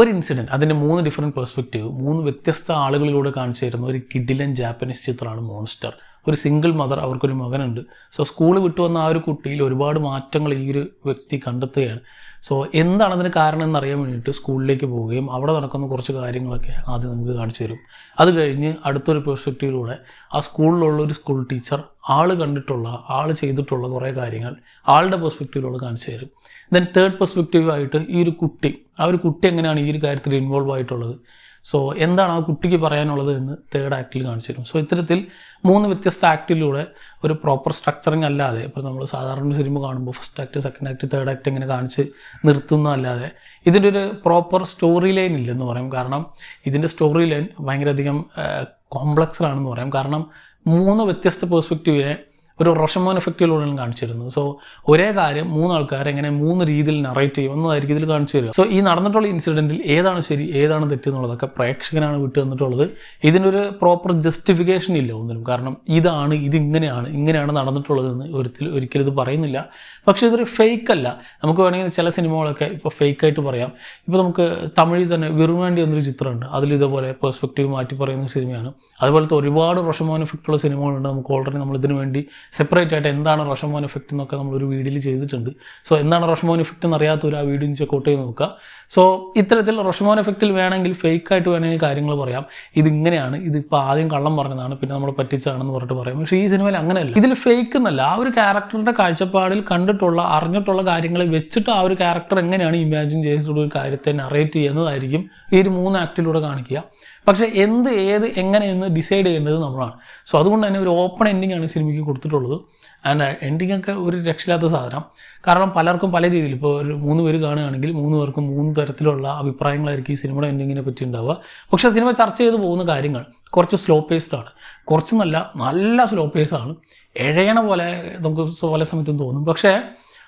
ഒരു ഇൻസിഡൻറ്റ്, അതിൻ്റെ 3 different perspective, 3 വ്യത്യസ്ത ആളുകളിലൂടെ കാണിച്ചു തരുന്ന ഒരു കിഡിലൻ ജാപ്പനീസ് ചിത്രമാണ് മോൺസ്റ്റർ. ഒരു സിംഗിൾ മദർ, അവർക്കൊരു മകനുണ്ട്. സോ സ്കൂൾ വിട്ടു വന്ന ആ ഒരു കുട്ടിയിൽ ഒരുപാട് മാറ്റങ്ങൾ ഈ ഒരു വ്യക്തി കണ്ടെത്തുകയാണ്. സോ എന്താണ് അതിന് കാരണം എന്നറിയാൻ വേണ്ടിയിട്ട് സ്കൂളിലേക്ക് പോവുകയും അവിടെ നടക്കുന്ന കുറച്ച് കാര്യങ്ങളൊക്കെ ആദ്യം നമുക്ക് കാണിച്ചു തരും. അത് കഴിഞ്ഞ് അടുത്തൊരു പെർസ്പെക്റ്റീവിലൂടെ ആ സ്കൂളിലുള്ള ഒരു സ്കൂൾ ടീച്ചർ ആൾ കണ്ടിട്ടുള്ള, ആൾ ചെയ്തിട്ടുള്ള കുറേ കാര്യങ്ങൾ ആളുടെ പെർസ്പെക്റ്റീവിലൂടെ കാണിച്ചു തരും. ദെൻ തേർഡ് പെർസ്പെക്റ്റീവായിട്ട് ഈ ഒരു കുട്ടി, ആ ഒരു കുട്ടി എങ്ങനെയാണ് ഈ ഒരു കാര്യത്തിൽ ഇൻവോൾവ് ആയിട്ടുള്ളത്, സോ എന്താണ് ആ കുട്ടിക്ക് പറയാനുള്ളത് എന്ന് തേർഡ് ആക്റ്റിൽ കാണിച്ചു തരും. സോ ഇത്തരത്തിൽ 3 വ്യത്യസ്ത ആക്റ്റിലൂടെ ഒരു പ്രോപ്പർ സ്ട്രക്ചറിങ് അല്ലാതെ, ഇപ്പോൾ നമ്മൾ സാധാരണ സിനിമ കാണുമ്പോൾ first act, second act, third act ഇങ്ങനെ കാണിച്ച് നിർത്തുന്നതല്ലാതെ ഇതിൻ്റെ ഒരു പ്രോപ്പർ സ്റ്റോറി ലൈൻ ഇല്ലെന്ന് പറയും. കാരണം ഇതിൻ്റെ സ്റ്റോറി ലൈൻ ഭയങ്കരധികം കോംപ്ലക്സ്ഡാണെന്ന് പറയാം. കാരണം 3 വ്യത്യസ്ത പെർസ്പെക്റ്റീവിനെ ഒരു റോഷമോൻ എഫക്റ്റിലൂടെയാണ് കാണിച്ചിരുന്നത്. സോ ഒരേ കാര്യം 3 ആൾക്കാർ എങ്ങനെ 3 രീതിയിൽ നറേറ്റ് ചെയ്യും എന്നതായിരിക്കും ഇതിൽ കാണിച്ചു തരിക. സോ ഈ നടന്നിട്ടുള്ള ഇൻസിഡൻറ്റിൽ ഏതാണ് ശരി, ഏതാണ് തെറ്റ് എന്നുള്ളതൊക്കെ പ്രേക്ഷകനാണ് വിട്ടു തന്നിട്ടുള്ളത്. ഇതിനൊരു പ്രോപ്പർ ജസ്റ്റിഫിക്കേഷൻ ഇല്ല ഒന്നിനും. കാരണം ഇതാണ്, ഇങ്ങനെയാണ് നടന്നിട്ടുള്ളതെന്ന് ഒരിക്കലും ഇത് പറയുന്നില്ല. പക്ഷേ ഇതൊരു ഫേക്ക് അല്ല. നമുക്ക് വേണമെങ്കിൽ ചില സിനിമകളൊക്കെ ഇപ്പോൾ ഫേക്കായിട്ട് പറയാം. ഇപ്പോൾ നമുക്ക് തമിഴിൽ തന്നെ വിറുവേണ്ടി എന്നൊരു ചിത്രമുണ്ട്. അതിൽ ഇതേപോലെ പെർസ്പെക്റ്റീവ് മാറ്റി പറയുന്ന സിനിമയാണ്. അതുപോലത്തെ ഒരുപാട് റോഷമോൻ എഫക്റ്റുള്ള സിനിമകളുണ്ട്. നമുക്ക് ഓൾറെഡി നമ്മൾ ഇതിനു വേണ്ടി സെപ്പറേറ്റ് ആയിട്ട് എന്താണ് റോഷമോൻ എഫക്റ്റ് എന്നൊക്കെ നമ്മളൊരു വീഡിയോയിൽ ചെയ്തിട്ടുണ്ട്. സോ എന്താണ് റോഷമോൻ എഫക്റ്റ് എന്ന് അറിയാത്തവർ ആ വീഡിയോ ചെക്കൗട്ട് ചെയ്ത് നോക്കുക. സോ ഇത്തരത്തിൽ റോഷമോൻ എഫക്റ്റിൽ വേണമെങ്കിൽ ഫേക്കായിട്ട് വേണമെങ്കിൽ കാര്യങ്ങൾ പറയാം. ഇതിങ്ങനെയാണ്, ഇതിപ്പോൾ ആദ്യം കള്ളം പറഞ്ഞതാണ്, പിന്നെ നമ്മൾ പറ്റിച്ചാണെന്ന് പറഞ്ഞിട്ട് പറയാം. പക്ഷേ ഈ സിനിമയിൽ അങ്ങനെയല്ല. ഇതിൽ ഫേക്ക് എന്നല്ല, ആ ഒരു ക്യാരക്ടറിൻ്റെ കാഴ്ചപ്പാടിൽ കണ്ടിട്ടുള്ള, അറിഞ്ഞിട്ടുള്ള കാര്യങ്ങളെ വെച്ചിട്ട് ആ ഒരു ക്യാരക്ടർ എങ്ങനെയാണ് ഇമാജിൻ ചെയ്തിട്ടുള്ള ഒരു കാര്യത്തെ നറേറ്റ് ചെയ്യുന്നതായിരിക്കും ഈ ഒരു 3 ആക്റ്റിലൂടെ കാണിക്കുക. പക്ഷേ എന്ത്, ഏത്, എങ്ങനെയെന്ന് ഡിസൈഡ് ചെയ്യേണ്ടത് നമ്മളാണ്. സോ അതുകൊണ്ട് തന്നെ ഒരു ഓപ്പൺ എൻഡിങ് ആണ് സിനിമയ്ക്ക് കൊടുത്തിട്ടുള്ളത്. ആൻഡ് എൻഡിങ് ഒക്കെ ഒരു രക്ഷയില്ലാത്ത സാധനം. കാരണം പലർക്കും പല രീതിയിൽ, ഇപ്പോൾ ഒരു 3 പേര് കാണുകയാണെങ്കിൽ 3 പേർക്കും 3 തരത്തിലുള്ള അഭിപ്രായങ്ങളായിരിക്കും ഈ സിനിമയുടെ എൻഡിങ്ങിനെ പറ്റി ഉണ്ടാവുക. പക്ഷേ സിനിമ ചർച്ച ചെയ്ത് പോകുന്ന കാര്യങ്ങൾ കുറച്ച് സ്ലോ പേസ്ഡ് ആണ്. കുറച്ചൊന്നല്ല, നല്ല സ്ലോ പേസാണ്. എഴയണ പോലെ നമുക്ക് പല സമയത്തും തോന്നും. പക്ഷേ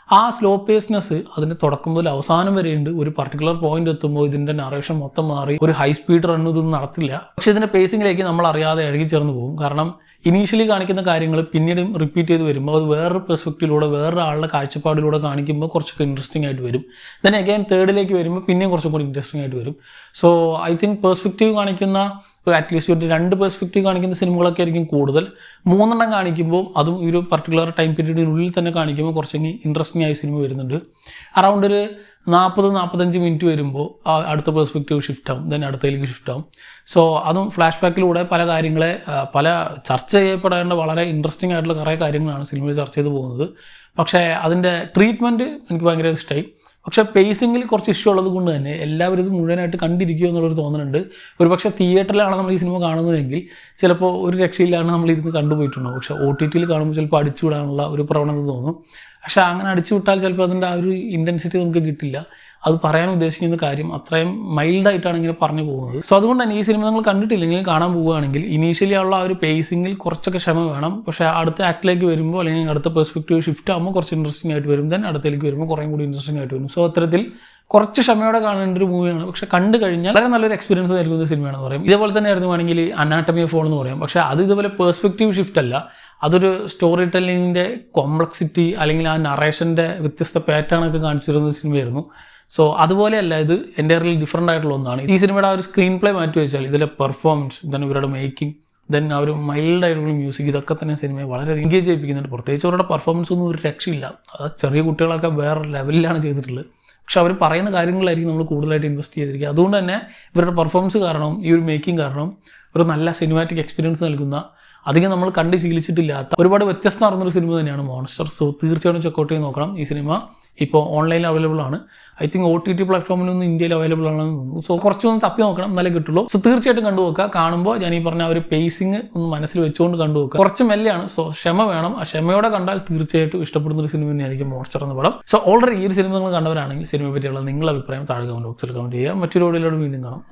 ആ സ്ലോ പേസ്നെസ് അതിന് തുടക്കം മുതൽ അവസാനം വരെയുണ്ട്. ഒരു പർട്ടിക്കുലർ പോയിന്റ് എത്തുമ്പോൾ ഇതിൻ്റെ നറേഷൻ മൊത്തം മാറി ഒരു ഹൈ സ്പീഡ് റൺ ഇതൊന്നും നടത്തില്ല. പക്ഷേ ഇതിൻ്റെ പേസിങ്ങിലേക്ക് നമ്മൾ അറിയാതെ ഇഴകിച്ചേർന്ന് പോകും. കാരണം ഇനീഷ്യലി കാണിക്കുന്ന കാര്യങ്ങൾ പിന്നീട് റിപ്പീറ്റ് ചെയ്ത് വരുമ്പോൾ അത് വേറൊരു പെർസ്പെക്റ്റീവിലൂടെ, വേറൊരു ആളുടെ കാഴ്ചപ്പാടിലൂടെ കാണിക്കുമ്പോൾ കുറച്ചൊക്കെ ഇൻട്രസ്റ്റിംഗ് ആയിട്ട് വരും. ദെൻ അഗൈൻ തേർഡിലേക്ക് വരുമ്പോൾ പിന്നെയും കുറച്ചും കൂടി ഇൻട്രസ്റ്റിംഗ് ആയിട്ട് വരും. സോ ഐ തിങ്ക് പെർസ്പെക്റ്റീവ് കാണിക്കുന്ന, അറ്റ്ലീസ്റ്റ് ഒരു 2 പെർസ്പെക്റ്റീവ് കാണിക്കുന്ന സിനിമകളൊക്കെ ആയിരിക്കും കൂടുതൽ. 3 കാണിക്കുമ്പോൾ അതും ഒരു പർട്ടിക്കുലർ ടൈം പീരീഡിനുള്ളിൽ തന്നെ കാണിക്കുമ്പോൾ കുറച്ചെങ്കിൽ ഇൻട്രസ്റ്റിംഗ് ആയി സിനിമ വരുന്നുണ്ട്. അറൗണ്ട് ഒരു 40-45 മിനിറ്റ് വരുമ്പോൾ അടുത്ത പെർസ്പെക്റ്റീവ് ഷിഫ്റ്റ് ആവും, ദെൻ അടുത്തതിലേക്ക് ഷിഫ്റ്റ് ആവും. സോ അതും ഫ്ലാഷ് ബാക്കിലൂടെ പല കാര്യങ്ങളെ, പല ചർച്ച ചെയ്യപ്പെടേണ്ട വളരെ ഇൻട്രസ്റ്റിംഗ് ആയിട്ടുള്ള കുറേ കാര്യങ്ങളാണ് സിനിമയിൽ ചർച്ച ചെയ്ത് പോകുന്നത്. പക്ഷേ അതിൻ്റെ ട്രീറ്റ്മെൻറ്റ് എനിക്ക് ഭയങ്കര ഇഷ്ടമായി. പക്ഷേ പേസിങ്ങിൽ കുറച്ച് ഇഷ്യൂ ഉള്ളത് കൊണ്ട് തന്നെ എല്ലാവരും ഇത് മുഴുവനായിട്ട് കണ്ടിരിക്കുക എന്നുള്ളൊരു തോന്നലുണ്ട്. ഒരു പക്ഷേ തിയേറ്ററിലാണ് നമ്മൾ ഈ സിനിമ കാണുന്നതെങ്കിൽ ചിലപ്പോൾ ഒരു രക്ഷയില്ലാതെ നമ്മളിരുന്ന് കണ്ടുപോയിട്ടുണ്ടാവും. പക്ഷേ OTT കാണുമ്പോൾ ചിലപ്പോൾ അടിച്ചുവിടാനുള്ള ഒരു പ്രവണത തോന്നും. പക്ഷേ അങ്ങനെ അടിച്ചുവിട്ടാൽ ചിലപ്പോൾ അതിൻ്റെ ആ ഒരു ഇൻറ്റൻസിറ്റി നമുക്ക് കിട്ടില്ല. അത് പറയാൻ ഉദ്ദേശിക്കുന്ന കാര്യം അത്രയും മൈൽഡായിട്ടാണ് ഇങ്ങനെ പറഞ്ഞു പോകുന്നത്. സോ അതുകൊണ്ട് തന്നെ ഈ സിനിമ നിങ്ങൾ കണ്ടിട്ടില്ലെങ്കിൽ കാണാൻ പോവുകയാണെങ്കിൽ ഇനീഷ്യലി ഉള്ള ആ ഒരു പേസിങ്ങിൽ കുറച്ചൊക്കെ ക്ഷമ വേണം. പക്ഷേ അടുത്ത ആക്ടിലേക്ക് വരുമ്പോൾ അല്ലെങ്കിൽ അടുത്ത പെർസ്പെക്റ്റീവ് ഷിഫ്റ്റ് ആകുമ്പോൾ കുറച്ച് ഇൻട്രസ്റ്റിംഗ് ആയിട്ട് വരും. ദെൻ അടുത്തേക്ക് വരുമ്പോൾ കുറേ കൂടി ഇൻട്രസ്റ്റിംഗ് ആയിട്ട് വരും. സോ അത്തരത്തിൽ കുറച്ച് ക്ഷമയോടെ കാണേണ്ട ഒരു മൂവിയാണ്. പക്ഷേ കണ്ടു കഴിഞ്ഞാൽ വളരെ നല്ലൊരു എക്സ്പീരിയൻസ് നൽകുന്ന സിനിമയാണെന്ന് പറയും. ഇതേപോലെ തന്നെ ആയിരുന്നു വേണമെങ്കിൽ അനാട്ടമി ഓഫ് ഫോൾ എന്ന് പറയാം. പക്ഷേ അത് ഇതുപോലെ പെർസ്പെക്റ്റീവ് ഷിഫ്റ്റ് അല്ല, അതൊരു സ്റ്റോറി ടെല്ലിങ്ങിൻ്റെ കോംപ്ലക്സിറ്റി അല്ലെങ്കിൽ ആ നറേഷൻ്റെ വ്യത്യസ്ത പാറ്റേണൊക്കെ കാണിച്ചിരുന്ന സിനിമയായിരുന്നു. സോ അതുപോലെയല്ല, ഇത് എൻ്റയർലി ഡിഫറൻ്റ് ആയിട്ടുള്ള ഒന്നാണ്. ഈ സിനിമയുടെ ആ ഒരു സ്ക്രീൻ പ്ലേ മാറ്റി വെച്ചാൽ ഇതിലെ പെർഫോമൻസ്, ദെൻ ഇവരുടെ മേക്കിംഗ്, ദെൻ ആ ഒരു മൈൽഡായിട്ടുള്ള മ്യൂസിക്, ഇതൊക്കെ തന്നെ സിനിമയെ വളരെ എൻഗേജ് ചെയ്യിപ്പിക്കുന്നുണ്ട്. പ്രത്യേകിച്ച് അവരുടെ പെർഫോമൻസ് ഒന്നും ഒരു രക്ഷയില്ല. അത് ചെറിയ കുട്ടികളൊക്കെ വേറെ ലെവലിലാണ് ചെയ്തിട്ടുള്ളത്. പക്ഷെ അവർ പറയുന്ന കാര്യങ്ങളിലായിരിക്കും നമ്മൾ കൂടുതലായിട്ട് ഇൻവെസ്റ്റ് ചെയ്തിരിക്കുക. അതുകൊണ്ട് തന്നെ ഇവരുടെ പെർഫോമൻസ് കാരണം, ഈ ഒരു മേക്കിംഗ് കാരണം ഒരു നല്ല സിനിമാറ്റിക് എക്സ്പീരിയൻസ് നൽകുന്ന, അധികം നമ്മൾ കണ്ട് ശീലിച്ചിട്ടില്ലാത്ത ഒരുപാട് വ്യത്യസ്തം നടന്നൊരു സിനിമ തന്നെയാണ് മോൺസ്റ്റർ. സോ തീർച്ചയായിട്ടും ചെക്കൗട്ട് ചെയ്ത് നോക്കണം. ഈ സിനിമ ഇപ്പോൾ ഓൺലൈനിൽ അവൈലബിൾ ആണ്. ഐ തിങ്ക് OTT പ്ലാറ്റ്ഫോമിലൊന്നും ഇന്ത്യയിൽ അവൈലബിൾ ആണെന്ന് തോന്നുന്നു. സോ കുറച്ചൊന്ന് തപ്പി നോക്കണം, എന്നാലേ കിട്ടുള്ളൂ. സോ തീർച്ചയായിട്ടും കണ്ടു നോക്കുക. കാണുമ്പോൾ ഞാൻ ഈ പറഞ്ഞ ഒരു പേസിങ് ഒന്ന് മനസ്സിൽ വെച്ചുകൊണ്ട് കണ്ടു നോക്കുക. കുറച്ച് മെല്ലെയാണ്, സോ ക്ഷമ വേണം. ആ ക്ഷമയോടെ കണ്ടാൽ തീർച്ചയായിട്ടും ഇഷ്ടപ്പെടുന്ന ഒരു സിനിമ തന്നെയായിരിക്കും മോൺസ്റ്റർ എന്ന പടം. സോ ഓൾറെഡി ഈ ഒരു സിനിമ നിങ്ങൾ കണ്ടവരാണെങ്കിൽ സിനിമയെ പറ്റിയുള്ള നിങ്ങളുടെ അഭിപ്രായം താഴെ കമന്റ് ബോക്സിൽ കമന്റ് ചെയ്യുക. മറ്റൊരു വീഡിയോയിലൂടെ വീണ്ടും കാണാം.